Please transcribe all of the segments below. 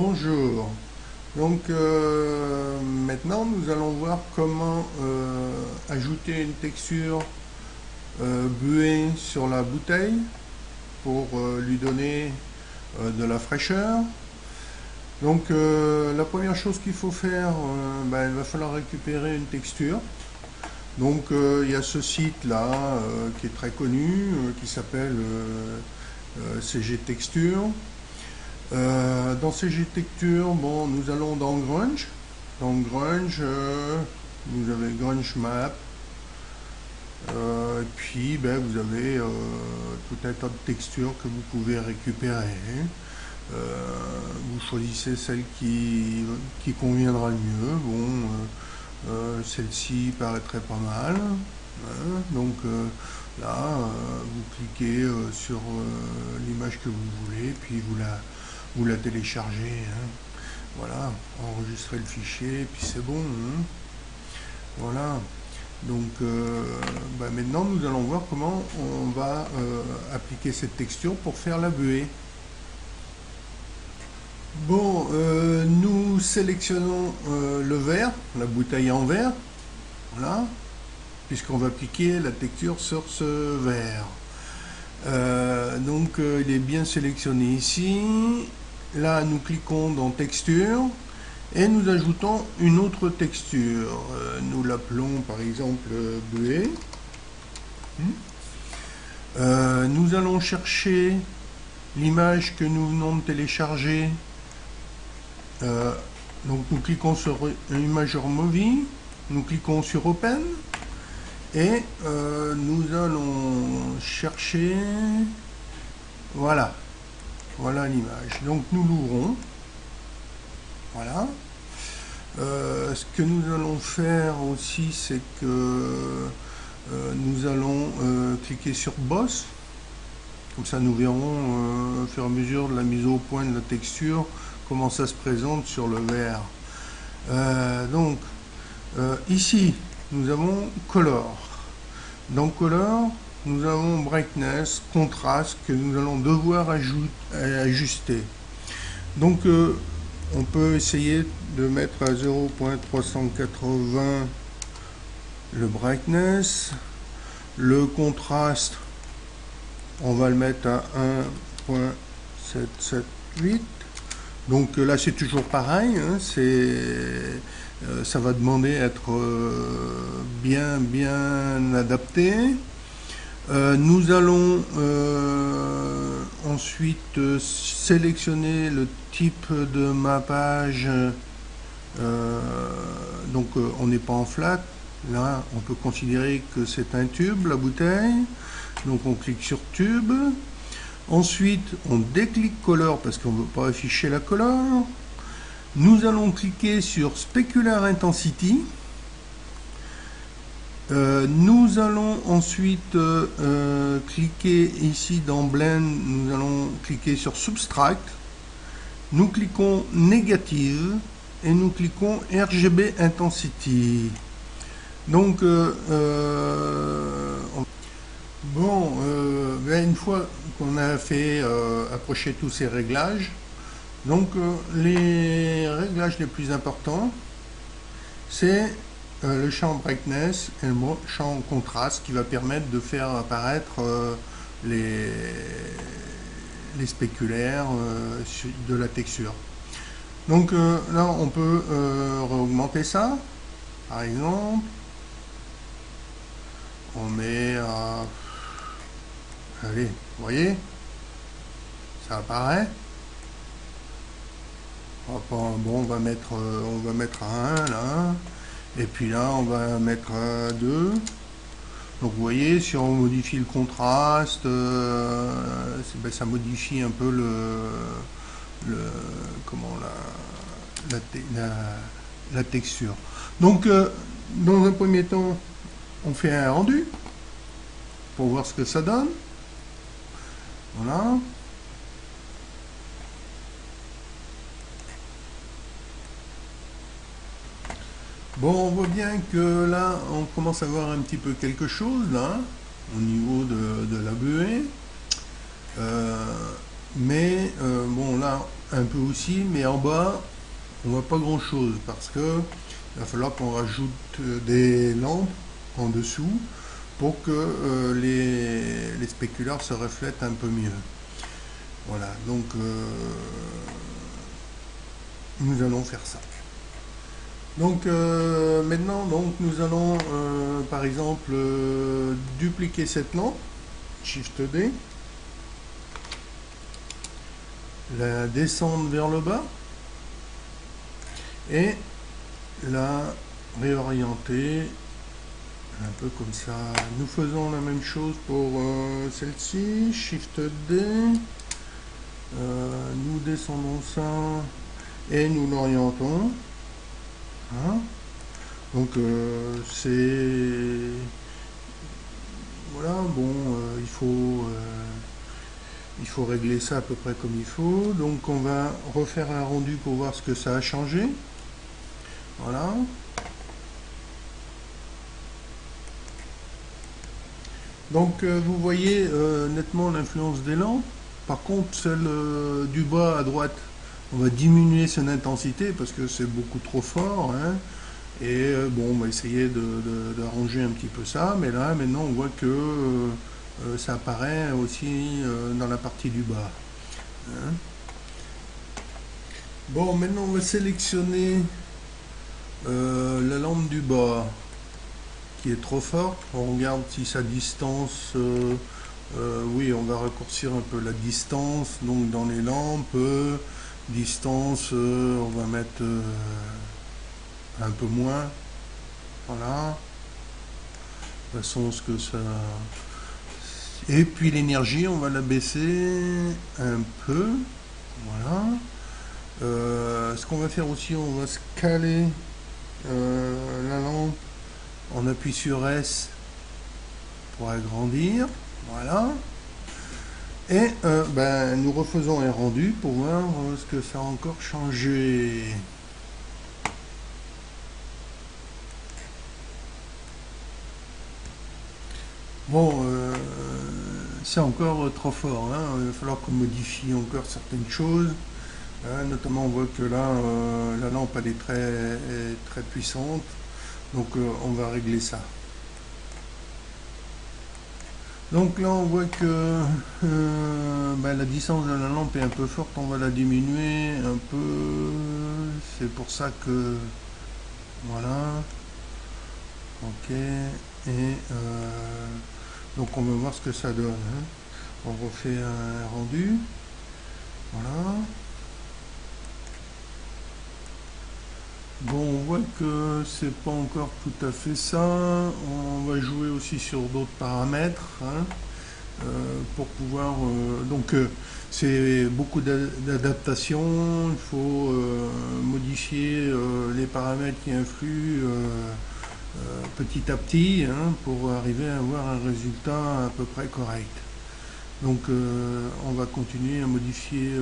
Bonjour. Donc maintenant nous allons voir comment ajouter une texture buée sur la bouteille pour lui donner de la fraîcheur. Donc la première chose qu'il faut faire, il va falloir récupérer une texture. Donc il y a ce site là qui est très connu, qui s'appelle CG Texture. Dans CG Texture, bon, nous allons dans Grunge. Dans Grunge, vous avez Grunge Map. Et puis, vous avez tout un tas de textures que vous pouvez récupérer. Vous choisissez celle qui conviendra le mieux. Bon, celle-ci paraîtrait pas mal. Hein. Donc là, vous cliquez sur l'image que vous voulez, puis vous la téléchargez. Hein. Voilà, enregistrez le fichier, puis c'est bon. Hein. Voilà. Donc maintenant, nous allons voir comment on va appliquer cette texture pour faire la buée. Bon, nous sélectionnons le verre, la bouteille en verre, voilà, puisqu'on va appliquer la texture sur ce verre. Donc il est bien sélectionné ici. Là, nous cliquons dans texture et nous ajoutons une autre texture. Nous l'appelons par exemple buée. Nous allons chercher l'image que nous venons de télécharger. Donc nous cliquons sur Imager Movie, nous cliquons sur Open et nous allons chercher, voilà l'image. Donc nous l'ouvrons, voilà. Ce que nous allons faire aussi, c'est que nous allons cliquer sur Boss, comme ça nous verrons au fur et à mesure de la mise au point de la texture comment ça se présente sur le verre. Donc ici nous avons Color. Dans Color nous avons Brightness, contraste que nous allons devoir ajuster. Donc on peut essayer de mettre à 0.380 le Brightness. Le contraste, on va le mettre à 1.778. Donc là c'est toujours pareil, hein, ça va demander à être bien adapté. Nous allons ensuite sélectionner le type de mappage. Donc on n'est pas en flat, là on peut considérer que c'est un tube la bouteille. Donc on clique sur tube. Ensuite, on déclique Color parce qu'on ne veut pas afficher la couleur. Nous allons cliquer sur Specular Intensity. Nous allons ensuite cliquer ici dans Blend. Nous allons cliquer sur Subtract. Nous cliquons Négative et nous cliquons RGB Intensity. Donc, une fois qu'on a fait approcher tous ces réglages, donc les réglages les plus importants, c'est le champ Brightness et le champ Contraste qui va permettre de faire apparaître les spéculaires de la texture. Donc là, on peut réaugmenter ça, par exemple. On met à... Allez, vous voyez, ça apparaît. Bon, on va mettre à 1 là, et puis là on va mettre à 2. Donc vous voyez, si on modifie le contraste, ça modifie un peu la texture. Donc dans un premier temps, on fait un rendu pour voir ce que ça donne. Voilà. Bon, on voit bien que là, on commence à voir un petit peu quelque chose, là, au niveau de la buée. Bon, là, un peu aussi, mais en bas, on voit pas grand chose parce que il va falloir qu'on rajoute des lampes en dessous pour que les spéculars se reflètent un peu mieux. Voilà, donc nous allons faire ça. Donc maintenant, donc, nous allons par exemple dupliquer cette lampe, Shift D, la descendre vers le bas et la réorienter un peu comme ça. Nous faisons la même chose pour celle-ci, Shift D, nous descendons ça et nous l'orientons. Hein. Donc c'est... Voilà, bon, il faut régler ça à peu près comme il faut. Donc on va refaire un rendu pour voir ce que ça a changé. Voilà. Donc vous voyez nettement l'influence des lampes. Par contre, celle du bas à droite, on va diminuer son intensité parce que c'est beaucoup trop fort. Hein. Et bon, on va essayer d'arranger un petit peu ça. Mais là, maintenant, on voit que ça apparaît aussi dans la partie du bas. Hein. Bon, maintenant, on va sélectionner la lampe du bas qui est trop forte. On regarde si sa distance, oui, on va raccourcir un peu la distance, donc dans les lampes, distance, on va mettre un peu moins, voilà, de façon à ce que ça... Et puis l'énergie, on va la baisser un peu, voilà. Ce qu'on va faire aussi, on va scaler la lampe. On appuie sur S pour agrandir, voilà. Et ben, nous refaisons un rendu pour voir ce que ça a encore changé. Bon, c'est encore trop fort, hein. Il va falloir qu'on modifie encore certaines choses. Hein, notamment, on voit que là, la lampe elle est très puissante. Donc, on va régler ça. Donc là, on voit que ben, la distance de la lampe est un peu forte. On va la diminuer un peu. C'est pour ça que... Voilà. Ok. Et donc, on va voir ce que ça donne. Hein. On refait un rendu. Voilà. Bon, on voit que c'est pas encore tout à fait ça. On va jouer aussi sur d'autres paramètres hein, pour pouvoir. Donc, c'est beaucoup d'adaptation. Il faut modifier les paramètres qui influent petit à petit hein, pour arriver à avoir un résultat à peu près correct. Donc, on va continuer à modifier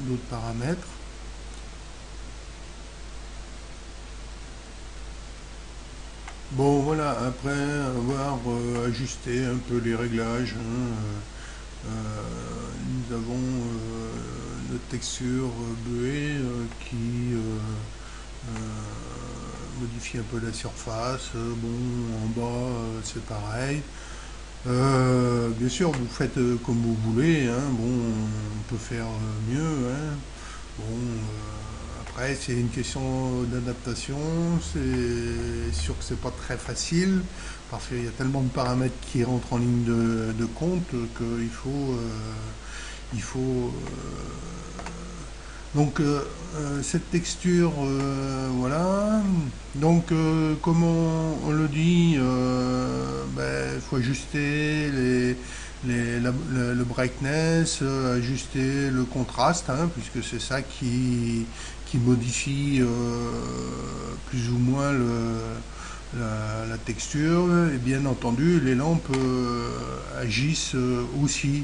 d'autres paramètres. Bon voilà, après avoir ajusté un peu les réglages, hein, nous avons notre texture buée qui modifie un peu la surface. Bon, en bas c'est pareil. Bien sûr, vous faites comme vous voulez. Hein, bon, on peut faire mieux. Hein, bon. Après, c'est une question d'adaptation. C'est sûr que c'est pas très facile parce qu'il y a tellement de paramètres qui rentrent en ligne de compte qu'il faut, donc cette texture, voilà. Donc comme on le dit, il faut ajuster le brightness, ajuster le contraste, hein, puisque c'est ça qui modifie plus ou moins la texture. Et bien entendu, les lampes agissent aussi.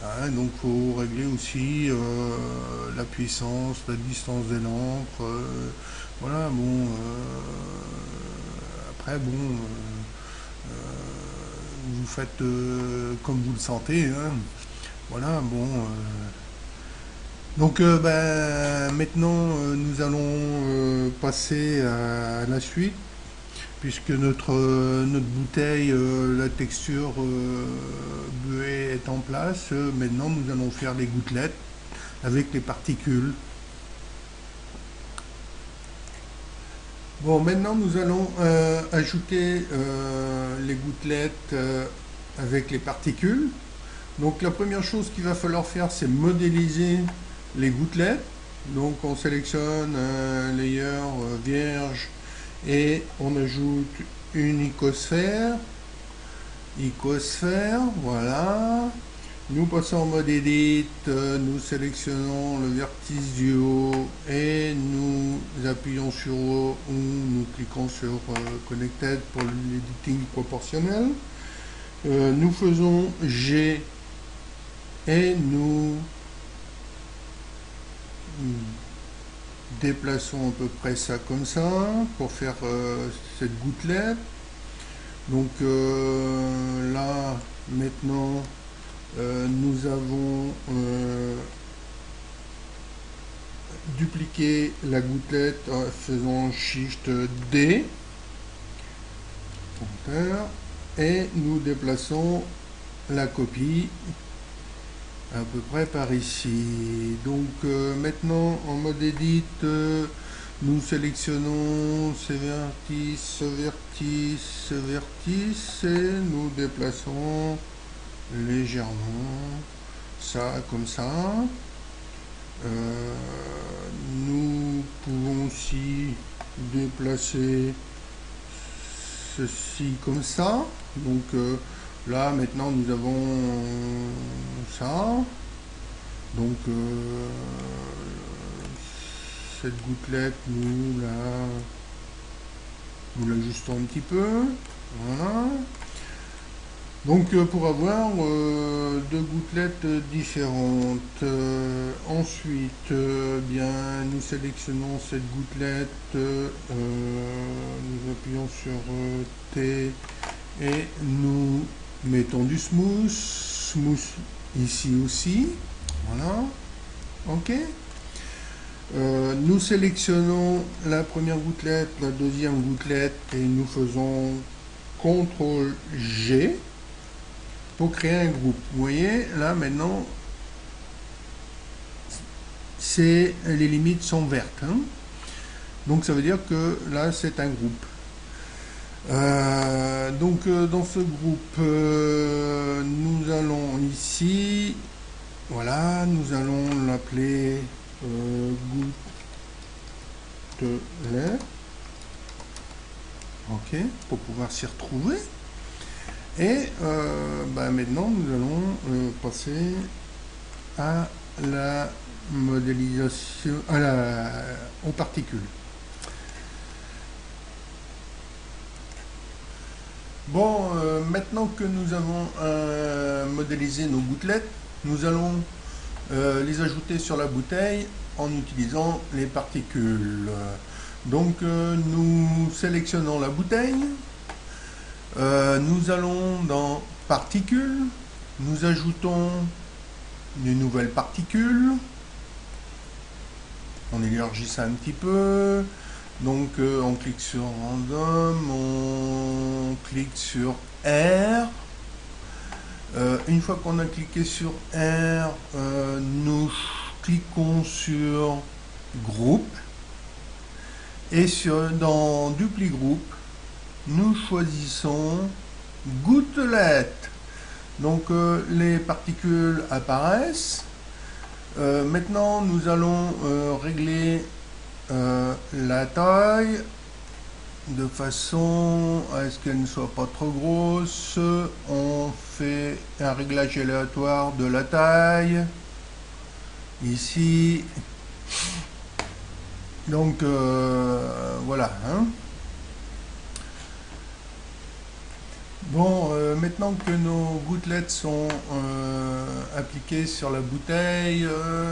Hein, donc il faut régler aussi la puissance, la distance des lampes. Voilà, bon. Après, bon, vous faites comme vous le sentez. Hein, voilà, bon. Donc maintenant nous allons passer à la suite puisque notre bouteille, la texture buée est en place. Maintenant nous allons faire les gouttelettes avec les particules. Bon, maintenant nous allons ajouter les gouttelettes avec les particules. Donc la première chose qu'il va falloir faire, c'est modéliser les gouttelettes. Donc on sélectionne un layer vierge et on ajoute une icosphère. Voilà. Nous passons en mode edit, nous sélectionnons le vertice du haut et nous appuyons sur O ou nous cliquons sur Connected pour l'editing proportionnel. Nous faisons G et nous déplaçons à peu près ça comme ça pour faire cette gouttelette. Donc là maintenant nous avons dupliqué la gouttelette en faisant Shift D et nous déplaçons la copie à peu près par ici. Donc maintenant en mode edit, nous sélectionnons ces vertices, et nous déplaçons légèrement ça comme ça. Nous pouvons aussi déplacer ceci comme ça. Donc là maintenant nous avons ça. Donc cette gouttelette nous l'ajustons un petit peu. Voilà. Donc pour avoir deux gouttelettes différentes. Ensuite bien nous sélectionnons cette gouttelette, nous appuyons sur T et nous mettons du smooth ici aussi. Voilà. Ok. Nous sélectionnons la première gouttelette, la deuxième gouttelette et nous faisons CTRL G pour créer un groupe. Vous voyez, là maintenant, les limites sont vertes. Hein. Donc ça veut dire que là c'est un groupe. Donc dans ce groupe, nous allons ici, voilà, nous allons l'appeler gouttelette. Ok, pour pouvoir s'y retrouver. Et maintenant nous allons passer à la modélisation, aux particules. Bon, maintenant que nous avons modélisé nos gouttelettes, nous allons les ajouter sur la bouteille en utilisant les particules. Donc nous sélectionnons la bouteille. Nous allons dans particules, nous ajoutons une nouvelle particule, on élargit ça un petit peu, donc on clique sur random, on clique sur R, une fois qu'on a cliqué sur R, nous cliquons sur groupe et dans dupli groupe, nous choisissons gouttelette. Donc les particules apparaissent. Maintenant nous allons régler la taille de façon à ce qu'elle ne soit pas trop grosse. On fait un réglage aléatoire de la taille ici. Donc voilà. Hein. Bon, maintenant que nos gouttelettes sont appliquées sur la bouteille,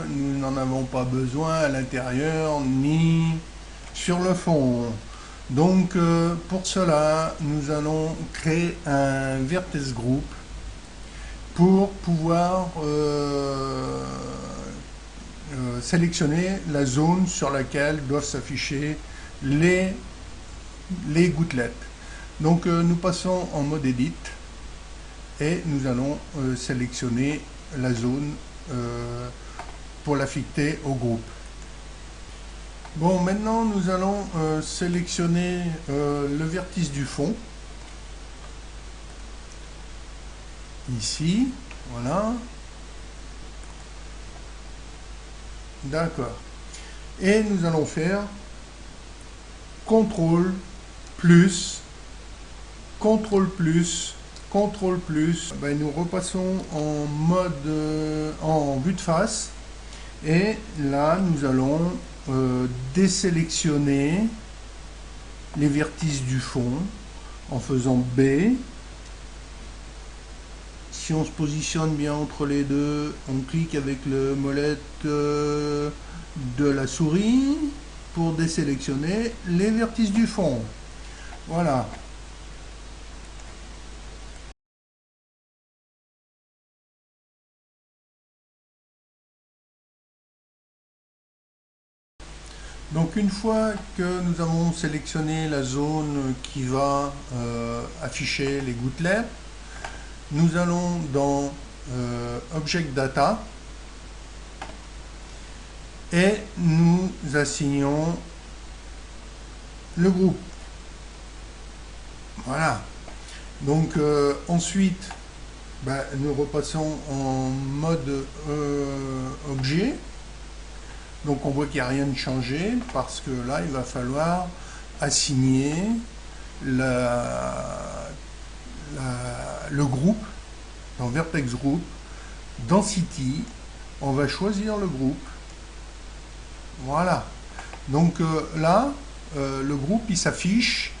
nous n'en avons pas besoin à l'intérieur ni sur le fond. Donc pour cela, nous allons créer un vertex group pour pouvoir sélectionner la zone sur laquelle doivent s'afficher les gouttelettes. Donc nous passons en mode Edit et nous allons sélectionner la zone pour l'affecter au groupe. Bon, maintenant nous allons sélectionner le vertice du fond. Ici, voilà. D'accord. Et nous allons faire CTRL plus, CTRL plus, CTRL plus. Ben, nous repassons en mode en vue de face. Et là, nous allons désélectionner les vertices du fond en faisant B. Si on se positionne bien entre les deux, on clique avec le molette de la souris pour désélectionner les vertices du fond. Voilà. Donc une fois que nous avons sélectionné la zone qui va afficher les gouttelettes, nous allons dans Object Data et nous assignons le groupe. Voilà. Donc ensuite, ben, nous repassons en mode objet. Donc on voit qu'il n'y a rien de changé parce que là, il va falloir assigner le groupe dans Vertex Group, Density, on va choisir le groupe. Voilà. Donc là, le groupe il s'affiche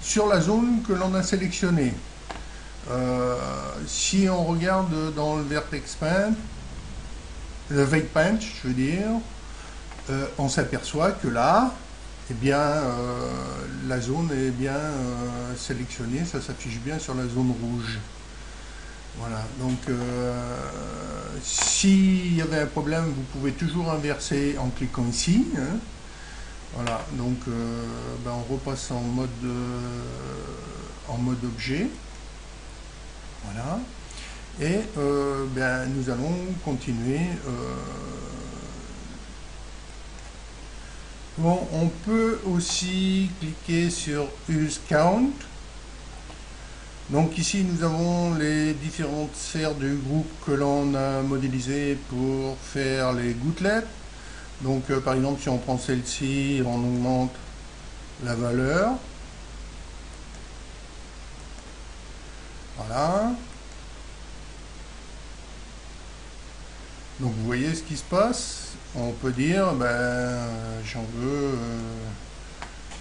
sur la zone que l'on a sélectionnée. Si on regarde dans le Vertex Paint, le Weight Paint, je veux dire, on s'aperçoit que là, eh bien, la zone est bien sélectionnée, ça s'affiche bien sur la zone rouge. Voilà, donc s'il y avait un problème, vous pouvez toujours inverser en cliquant ici. Hein. Voilà, donc ben, on repasse en mode objet. Voilà. Et ben, nous allons continuer. Bon, on peut aussi cliquer sur Use Count. Donc ici nous avons les différentes sphères du groupe que l'on a modélisées pour faire les gouttelettes. Donc par exemple si on prend celle-ci, on augmente la valeur. Voilà. Donc vous voyez ce qui se passe. On peut dire, ben j'en veux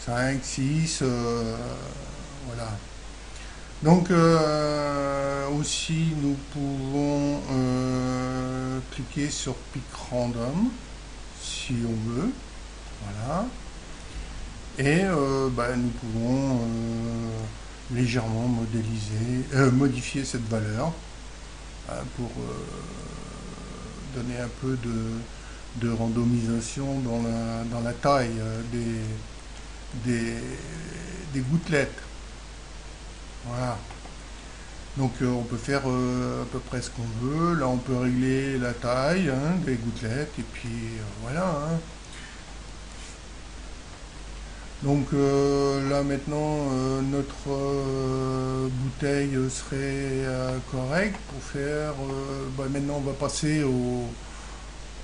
5, 6, voilà. Donc aussi nous pouvons cliquer sur Pick Random si on veut, voilà, et bah, nous pouvons légèrement modifier cette valeur pour donner un peu de randomisation dans la taille des gouttelettes. Voilà. Donc on peut faire à peu près ce qu'on veut. Là on peut régler la taille des gouttelettes et puis voilà. Hein. Donc là maintenant notre bouteille serait correcte pour faire. Bah, maintenant on va passer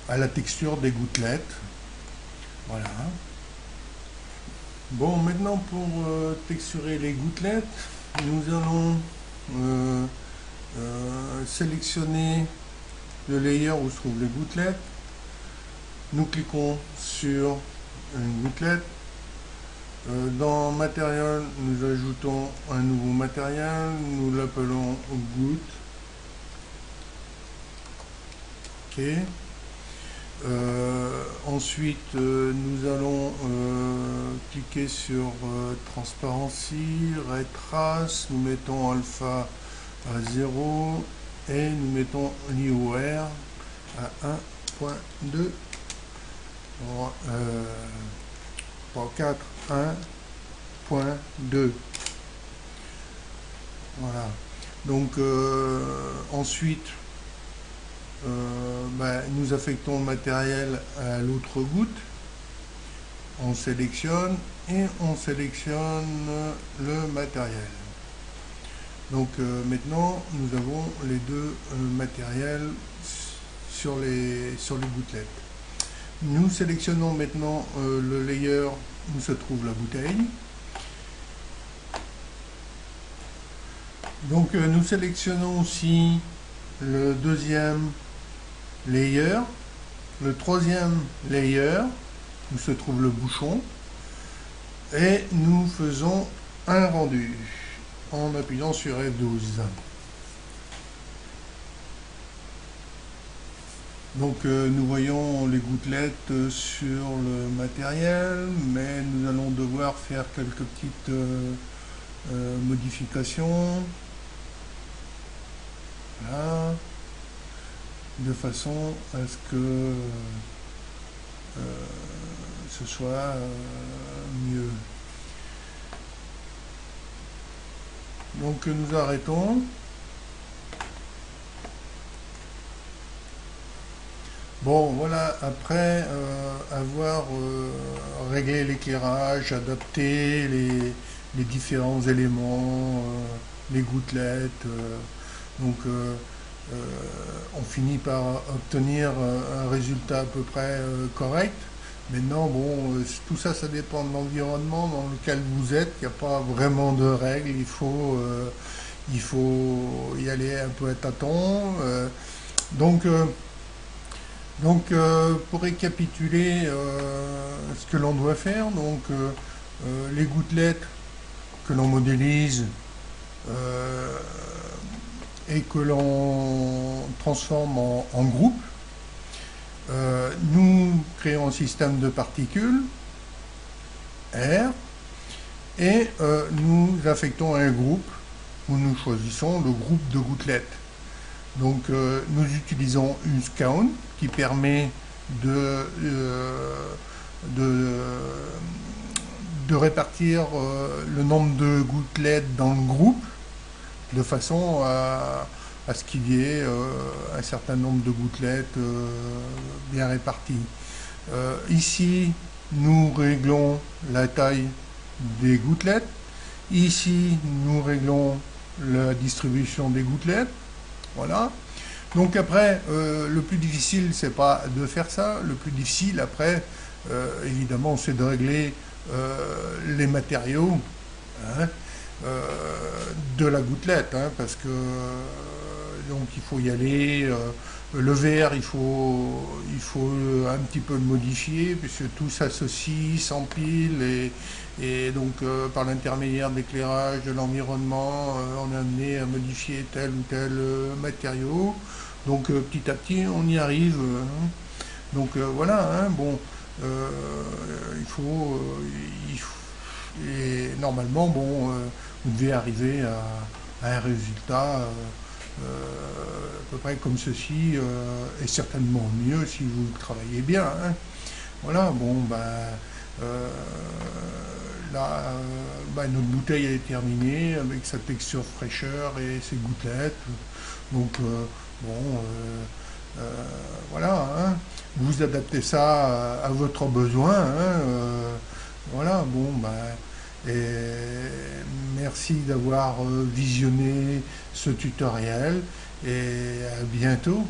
à la texture des gouttelettes. Voilà. Bon, maintenant pour texturer les gouttelettes, nous allons sélectionner le layer où se trouvent les gouttelettes. Nous cliquons sur une gouttelette. Dans matériel, nous ajoutons un nouveau matériel. Nous l'appelons goutte. OK. Ensuite, nous allons cliquer sur Transparency, Ray Trace, nous mettons alpha à 0 et nous mettons l'IOR à 1.2. 3.4, 1.2. Voilà. Donc ensuite, nous affectons le matériel à l'autre goutte. On sélectionne et on sélectionne le matériel. Donc maintenant, nous avons les deux matériels sur les gouttelettes. Nous sélectionnons maintenant le layer où se trouve la bouteille. Donc nous sélectionnons aussi le deuxième layer, le troisième layer où se trouve le bouchon, et nous faisons un rendu en appuyant sur F12. Donc nous voyons les gouttelettes sur le matériel, mais nous allons devoir faire quelques petites modifications. Voilà. De façon à ce que ce soit mieux. Donc nous arrêtons. Bon, voilà, après avoir réglé l'éclairage, adapté les différents éléments, les gouttelettes, donc on finit par obtenir un résultat à peu près correct. Maintenant, bon, tout ça, ça dépend de l'environnement dans lequel vous êtes. Il n'y a pas vraiment de règles. Il faut y aller un peu à tâtons. Donc, pour récapituler ce que l'on doit faire, donc les gouttelettes que l'on modélise et que l'on transforme en groupe, nous créons un système de particules R et nous affectons un groupe où nous choisissons le groupe de gouttelettes. Donc nous utilisons une count qui permet de répartir le nombre de gouttelettes dans le groupe de façon à ce qu'il y ait un certain nombre de gouttelettes bien réparties. Ici, nous réglons la taille des gouttelettes. Ici, nous réglons la distribution des gouttelettes. Voilà. Donc après, le plus difficile, c'est pas de faire ça. Le plus difficile, après, évidemment, c'est de régler les matériaux, hein, de la gouttelette, hein, parce que donc il faut y aller. Le verre, il faut un petit peu le modifier, puisque tout s'associe, s'empile, et donc par l'intermédiaire de l'éclairage, de l'environnement, on est amené à modifier tel ou tel matériau. Donc petit à petit, on y arrive. Hein. Donc voilà, hein, bon, et normalement, bon, vous devez arriver à un résultat à peu près comme ceci, et certainement mieux si vous travaillez bien. Hein. Voilà, bon, là, notre bouteille est terminée avec sa texture fraîcheur et ses gouttelettes. Donc, bon, voilà, hein. Vous adaptez ça à votre besoin. Hein, voilà, bon, et merci d'avoir visionné ce tutoriel et à bientôt.